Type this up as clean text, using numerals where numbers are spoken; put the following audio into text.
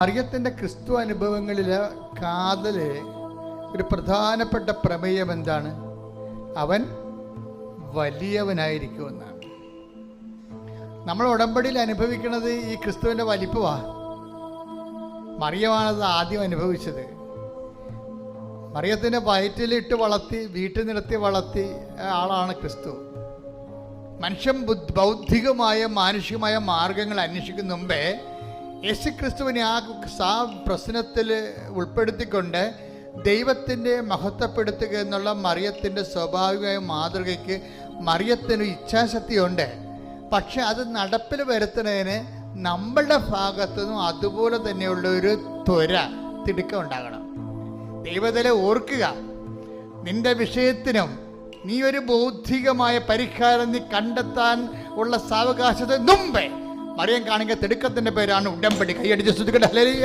മറിയത്തിൻ്റെ ക്രിസ്തു അനുഭവങ്ങളിലെ കാതല് ഒരു പ്രധാനപ്പെട്ട പ്രമേയം എന്താണ്? അവൻ വലിയവനായിരിക്കുമെന്നാണ്. നമ്മൾ ഉടമ്പടിയിൽ അനുഭവിക്കുന്നത് ഈ ക്രിസ്തുവിൻ്റെ വലിപ്പമാണ്. മറിയമാണത് ആദ്യം അനുഭവിച്ചത്. മറിയത്തിൻ്റെ വയറ്റിലിട്ട് വളർത്തി വീട്ടിൽ നിർത്തി വളർത്തി ആളാണ് ക്രിസ്തു. മനുഷ്യൻ ബൗദ്ധികമായ മാനുഷികമായ മാർഗങ്ങൾ അന്വേഷിക്കുന്ന മുമ്പേ യേശു ക്രിസ്തുവിനെ ആ പ്രശ്നത്തിൽ ഉൾപ്പെടുത്തിക്കൊണ്ട് ദൈവത്തിൻ്റെ മഹത്വപ്പെടുത്തുക എന്നുള്ള മറിയത്തിൻ്റെ സ്വാഭാവികമായ മാതൃകയ്ക്ക് മറിയത്തിന് ഇച്ഛാശക്തിയുണ്ട്. പക്ഷെ അത് നടപ്പിൽ വരുത്തുന്നതിന് നമ്മളുടെ ഭാഗത്തുനിന്നും അതുപോലെ തന്നെയുള്ള ഒരു തിടുക്കം ഉണ്ടാകണം. ദൈവത്തിലെ ഓർക്കുക, നിന്റെ വിഷയത്തിനും നീ ഒരു ബൗദ്ധികമായ പരിഹാരം നീ കണ്ടെത്താൻ ഉള്ള സാവകാശത്തിന് മുമ്പേ മറിയം കാണിക്കുന്ന തിടുക്കത്തിന്റെ പേരാണ് ഉടമ്പടി. കൈയടിച്ച് സ്തുതിക്കട്ടെ. ഹല്ലേലൂയ.